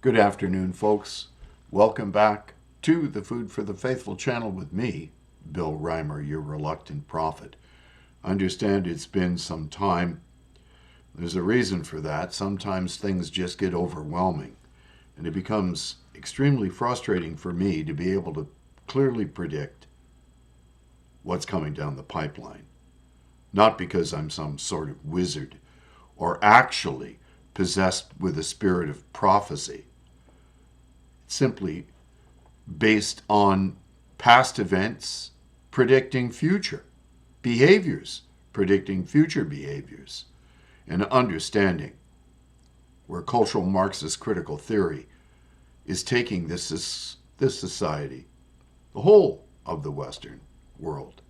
Good afternoon, folks. Welcome back to the Food for the Faithful channel with me, Bill Reimer, your reluctant prophet. I understand it's been some time. There's a reason for that. Sometimes things just get overwhelming, and it becomes extremely frustrating for me to be able to clearly predict what's coming down the pipeline. Not because I'm some sort of wizard or actually possessed with a spirit of prophecy. It's simply based on past events predicting future behaviors, predicting future behaviors, and understanding where cultural Marxist critical theory is taking this society, the whole of the Western world,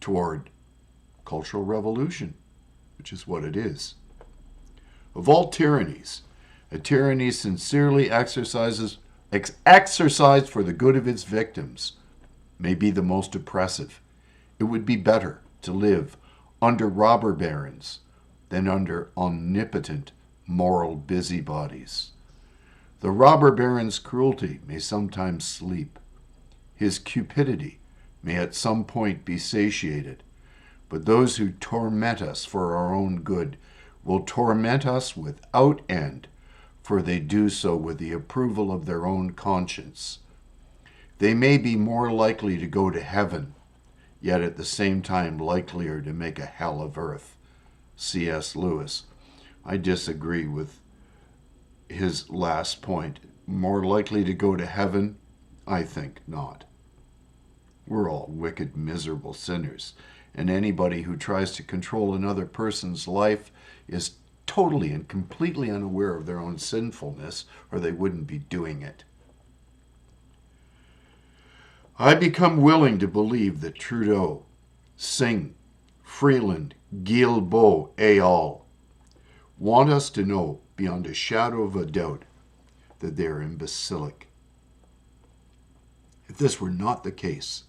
toward cultural revolution, which is what it is. Of all tyrannies, a tyranny sincerely exercised for the good of its victims may be the most oppressive. It would be better to live under robber barons than under omnipotent moral busybodies. The robber baron's cruelty may sometimes sleep. His cupidity may at some point be satiated. But those who torment us for our own good will torment us without end, for they do so with the approval of their own conscience. They may be more likely to go to heaven, yet at the same time likelier to make a hell of earth. C.S. Lewis. I disagree with his last point. More likely to go to heaven? I think not. We're all wicked, miserable sinners, and anybody who tries to control another person's life is totally and completely unaware of their own sinfulness, or they wouldn't be doing it. I become willing to believe that Trudeau, Singh, Freeland, Guilbeault, et al. Want us to know beyond a shadow of a doubt that they are imbecilic. If this were not the case,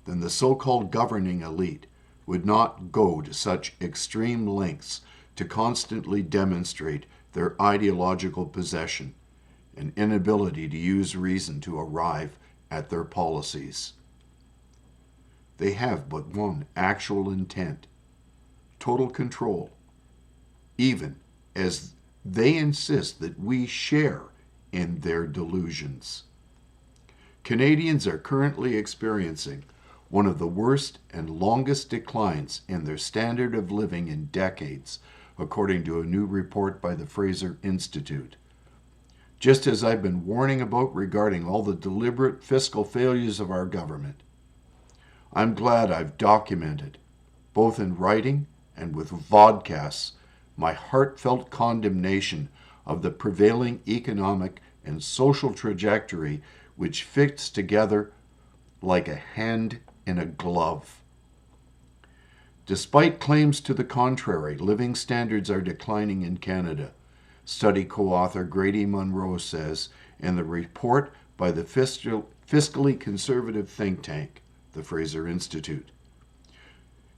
then the so-called governing elite would not go to such extreme lengths to constantly demonstrate their ideological possession and inability to use reason to arrive at their policies. They have but one actual intent: total control, even as they insist that we share in their delusions. Canadians are currently experiencing one of the worst and longest declines in their standard of living in decades, according to a new report by the Fraser Institute. Just as I've been warning about regarding all the deliberate fiscal failures of our government, I'm glad I've documented, both in writing and with vodcasts, my heartfelt condemnation of the prevailing economic and social trajectory which fits together like a hand in a glove. Despite claims to the contrary, living standards are declining in Canada, study co-author Grady Munro says in the report by the fiscally conservative think tank, the Fraser Institute.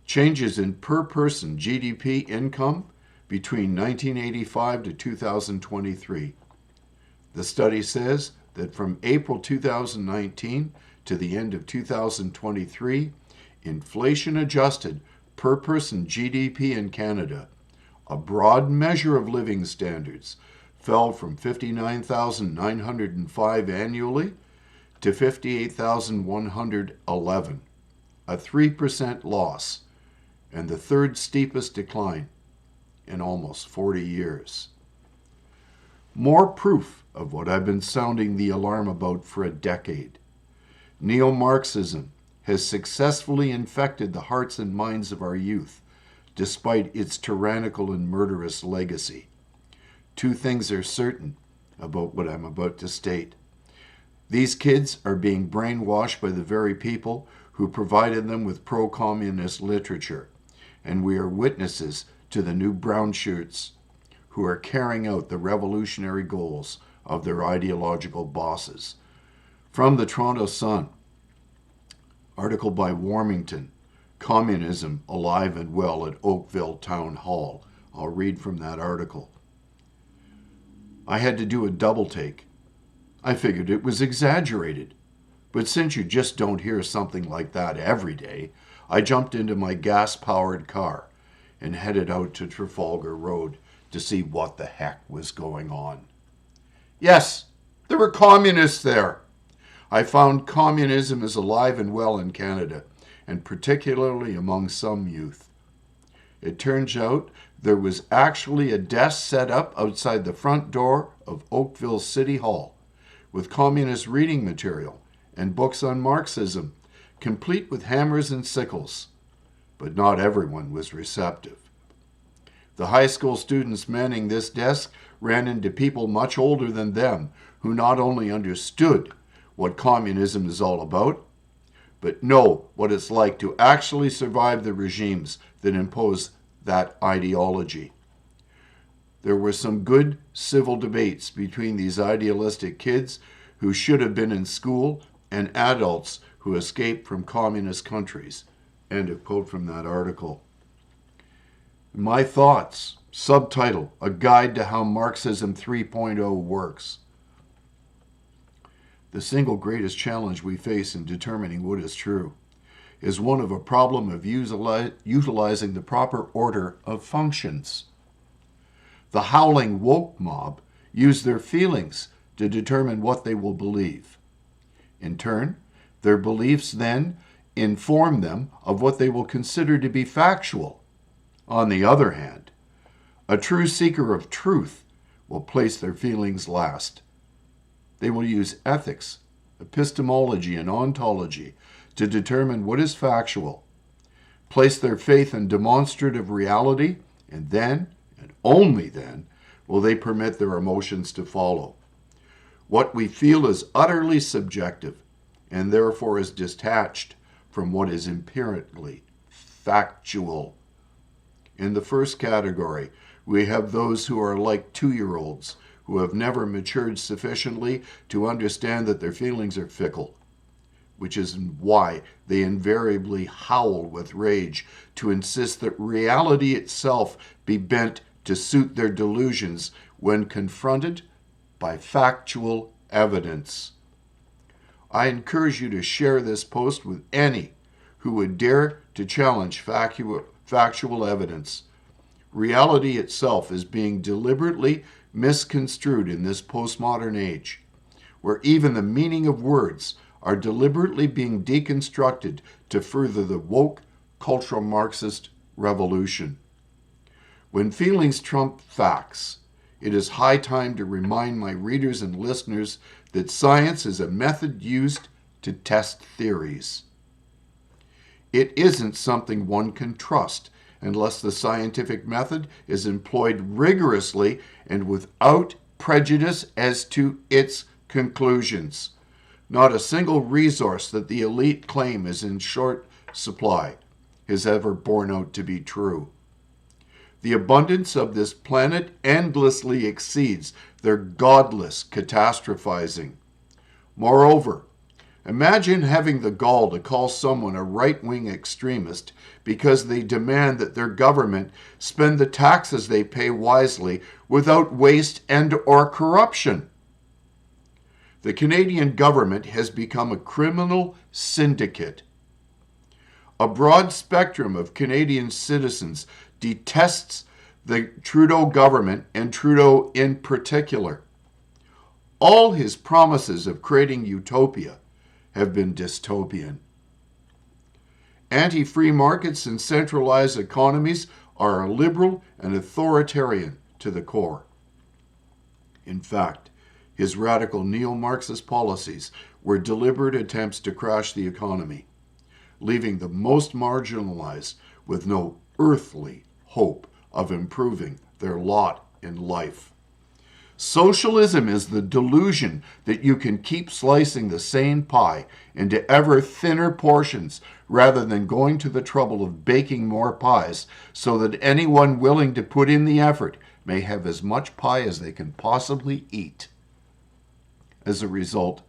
Changes in per-person GDP income between 1985 to 2023. The study says that from April 2019 to the end of 2023, inflation-adjusted per-person GDP in Canada, a broad measure of living standards, fell from $59,905 annually to $58,111, a 3% loss, and the third steepest decline in almost 40 years. More proof of what I've been sounding the alarm about for a decade. Neo-Marxism has successfully infected the hearts and minds of our youth, despite its tyrannical and murderous legacy. Two things are certain about what I'm about to state. These kids are being brainwashed by the very people who provided them with pro-communist literature, and we are witnesses to the new brown shirts who are carrying out the revolutionary goals of their ideological bosses. From the Toronto Sun, article by Warmington, Communism Alive and Well at Oakville Town Hall. I'll read from that article. I had to do a double take. I figured it was exaggerated. But since you just don't hear something like that every day, I jumped into my gas-powered car and headed out to Trafalgar Road to see what the heck was going on. Yes, there were communists there. I found communism is alive and well in Canada, and particularly among some youth. It turns out there was actually a desk set up outside the front door of Oakville City Hall with communist reading material and books on Marxism, complete with hammers and sickles. But not everyone was receptive. The high school students manning this desk ran into people much older than them who not only understood what communism is all about, but know what it's like to actually survive the regimes that impose that ideology. There were some good civil debates between these idealistic kids who should have been in school and adults who escaped from communist countries. End of quote from that article. My thoughts, subtitle, A Guide to How Marxism 3.0 Works. The single greatest challenge we face in determining what is true is one of a problem of utilizing the proper order of functions. The howling woke mob use their feelings to determine what they will believe. In turn, their beliefs then inform them of what they will consider to be factual. On the other hand, a true seeker of truth will place their feelings last. They will use ethics, epistemology, and ontology to determine what is factual, place their faith in demonstrative reality, and then, and only then, will they permit their emotions to follow. What we feel is utterly subjective, and therefore is detached from what is empirically factual. In the first category, we have those who are like 2-year-olds who have never matured sufficiently to understand that their feelings are fickle, which is why they invariably howl with rage to insist that reality itself be bent to suit their delusions when confronted by factual evidence. I encourage you to share this post with any who would dare to challenge factual evidence. Reality itself is being deliberately misconstrued in this postmodern age, where even the meaning of words are deliberately being deconstructed to further the woke cultural Marxist revolution. When feelings trump facts, it is high time to remind my readers and listeners that science is a method used to test theories. It isn't something one can trust unless the scientific method is employed rigorously and without prejudice as to its conclusions. Not a single resource that the elite claim is in short supply has ever borne out to be true. The abundance of this planet endlessly exceeds their godless catastrophizing. Moreover, imagine having the gall to call someone a right-wing extremist because they demand that their government spend the taxes they pay wisely without waste and or corruption. The Canadian government has become a criminal syndicate. A broad spectrum of Canadian citizens detests the Trudeau government and Trudeau in particular. All his promises of creating utopia have been dystopian. Anti-free markets and centralized economies are liberal and authoritarian to the core. In fact, his radical neo-Marxist policies were deliberate attempts to crash the economy, leaving the most marginalized with no earthly hope of improving their lot in life. Socialism is the delusion that you can keep slicing the same pie into ever thinner portions rather than going to the trouble of baking more pies so that anyone willing to put in the effort may have as much pie as they can possibly eat. As a result,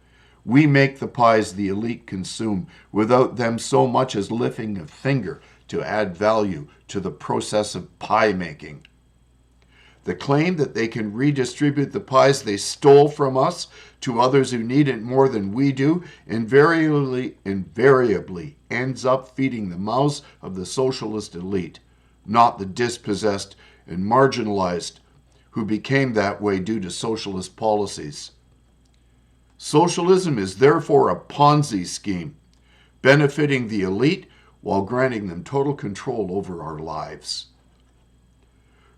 we make the pies the elite consume without them so much as lifting a finger to add value to the process of pie making. The claim that they can redistribute the pies they stole from us to others who need it more than we do invariably ends up feeding the mouths of the socialist elite, not the dispossessed and marginalized who became that way due to socialist policies. Socialism is therefore a Ponzi scheme, benefiting the elite while granting them total control over our lives.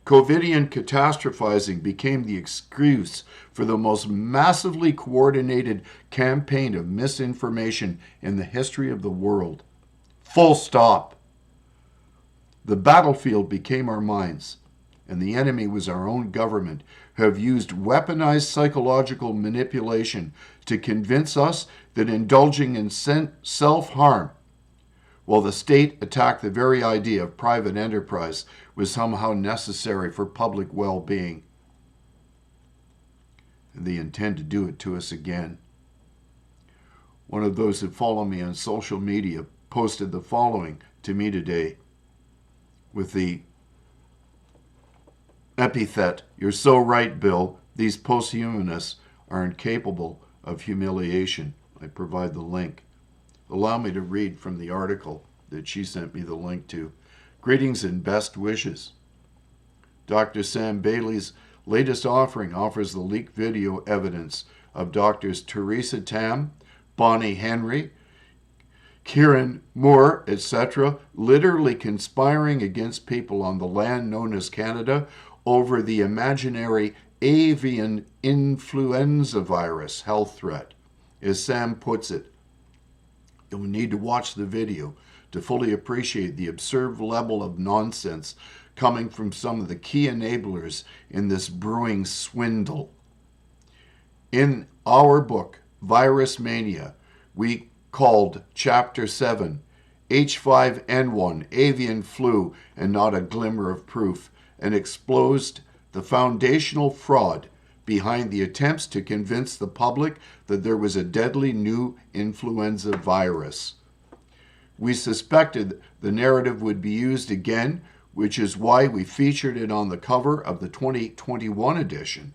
COVIDian catastrophizing became the excuse for the most massively coordinated campaign of misinformation in the history of the world. Full stop. The battlefield became our minds, and the enemy was our own government, who have used weaponized psychological manipulation to convince us that indulging in self-harm while the state attacked the very idea of private enterprise was somehow necessary for public well-being. And they intend to do it to us again. One of those who follow me on social media posted the following to me today with the epithet, "You're so right, Bill. These posthumanists are incapable of humiliation." I provide the link. Allow me to read from the article that she sent me the link to. Greetings and best wishes. Dr. Sam Bailey's latest offering offers the leaked video evidence of Doctors Teresa Tam, Bonnie Henry, Kieran Moore, etc., literally conspiring against people on the land known as Canada over the imaginary avian influenza virus health threat. As Sam puts it, you'll need to watch the video to fully appreciate the absurd level of nonsense coming from some of the key enablers in this brewing swindle. In our book, Virus Mania, we called Chapter 7, H5N1, Avian Flu, and Not a Glimmer of Proof, and exposed the foundational fraud behind the attempts to convince the public that there was a deadly new influenza virus. We suspected the narrative would be used again, which is why we featured it on the cover of the 2021 edition.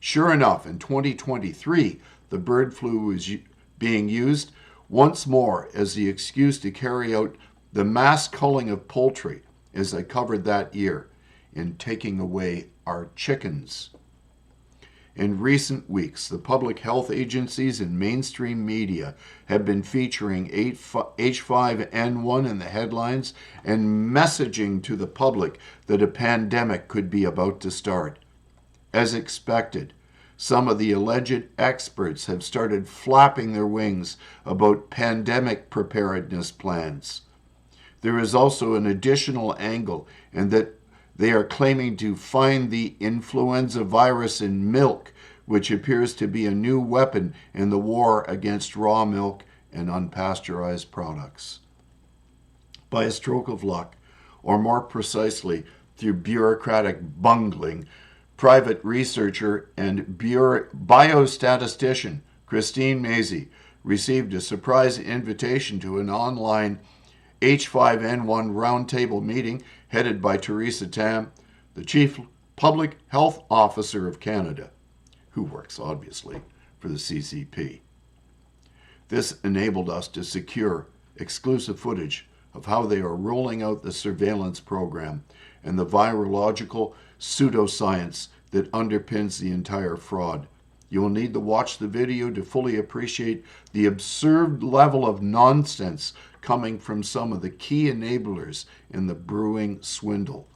Sure enough, in 2023, the bird flu was being used once more as the excuse to carry out the mass culling of poultry, as I covered that year, in taking away our chickens. In recent weeks, the public health agencies and mainstream media have been featuring H5N1 in the headlines and messaging to the public that a pandemic could be about to start. As expected, some of the alleged experts have started flapping their wings about pandemic preparedness plans. There is also an additional angle in that they are claiming to find the influenza virus in milk, which appears to be a new weapon in the war against raw milk and unpasteurized products. By a stroke of luck, or more precisely, through bureaucratic bungling, private researcher and biostatistician Christine Mazie received a surprise invitation to an online H5N1 roundtable meeting headed by Teresa Tam, the Chief Public Health Officer of Canada, who works obviously for the CCP. This enabled us to secure exclusive footage of how they are rolling out the surveillance program and the virological pseudoscience that underpins the entire fraud. You will need to watch the video to fully appreciate the absurd level of nonsense coming from some of the key enablers in the brewing swindle.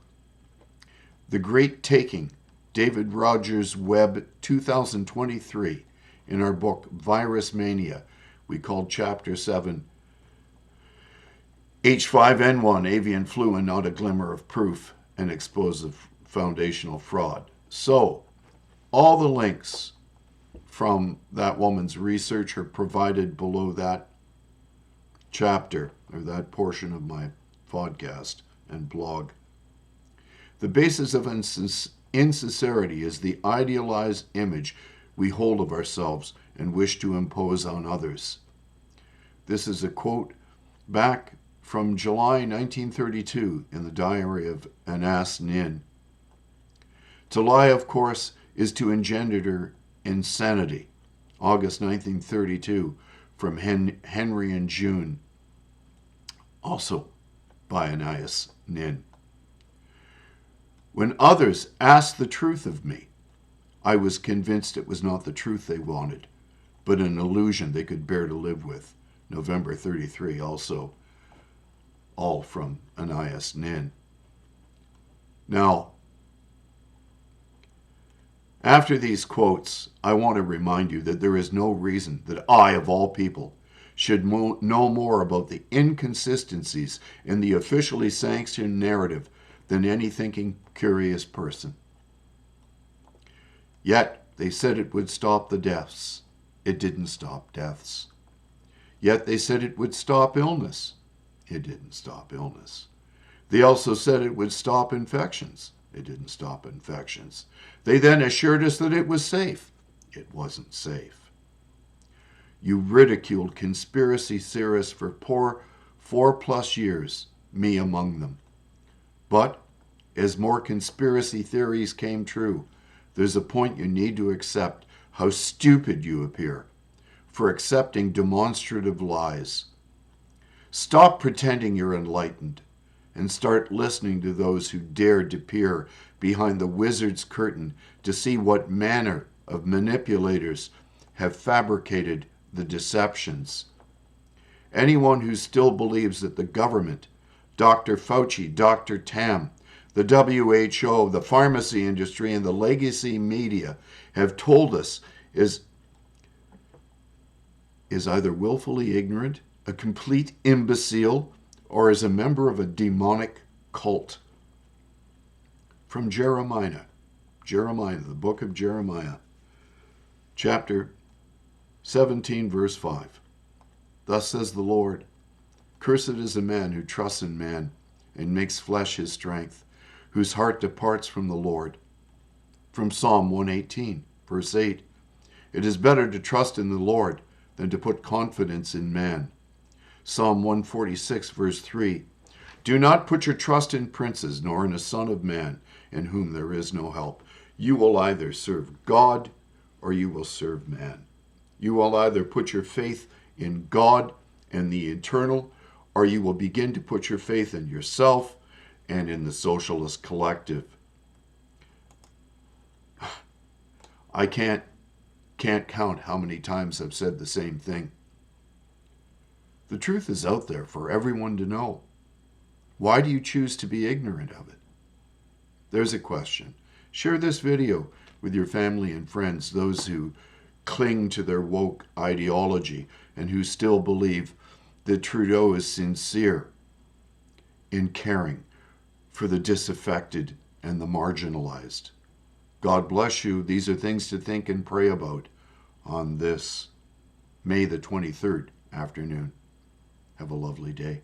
The Great Taking, David Rogers Webb, 2023, in our book Virus Mania, we called Chapter 7, H5N1, Avian Flu, and Not a Glimmer of Proof, and expose the foundational fraud. So, all the links from that woman's research are provided below that chapter, or that portion of my podcast and blog. The basis of insincerity is the idealized image we hold of ourselves and wish to impose on others. This is a quote back from July 1932 in the diary of Anas Nin. To lie, of course, is to engender insanity. August 1932, from Henry and June, also by Anais Nin. When others asked the truth of me, I was convinced it was not the truth they wanted, but an illusion they could bear to live with. November 33, also, all from Anais Nin. Now, after these quotes, I want to remind you that there is no reason that I, of all people, should know more about the inconsistencies in the officially sanctioned narrative than any thinking, curious person. Yet, they said it would stop the deaths. It didn't stop deaths. Yet, they said it would stop illness. It didn't stop illness. They also said it would stop infections. It didn't stop infections. They then assured us that it was safe. It wasn't safe. You ridiculed conspiracy theorists for 4+ years, me among them. But as more conspiracy theories came true, there's a point you need to accept how stupid you appear for accepting demonstrative lies. Stop pretending you're enlightened and start listening to those who dared to peer behind the wizard's curtain to see what manner of manipulators have fabricated the deceptions. Anyone who still believes that the government, Dr. Fauci, Dr. Tam, the WHO, the pharmacy industry, and the legacy media have told us is either willfully ignorant, a complete imbecile, or is a member of a demonic cult. From Jeremiah, the book of Jeremiah, chapter 17, verse 5. Thus says the Lord, cursed is the man who trusts in man and makes flesh his strength, whose heart departs from the Lord. From Psalm 118, verse 8. It is better to trust in the Lord than to put confidence in man. Psalm 146, verse 3. Do not put your trust in princes, nor in a son of man, in whom there is no help. You will either serve God or you will serve man. You will either put your faith in God and the eternal, or you will begin to put your faith in yourself and in the socialist collective. I can't count how many times I've said the same thing. The truth is out there for everyone to know. Why do you choose to be ignorant of it? There's a question. Share this video with your family and friends, those who cling to their woke ideology and who still believe that Trudeau is sincere in caring for the disaffected and the marginalized. God bless you. These are things to think and pray about on this May the 23rd afternoon. Have a lovely day.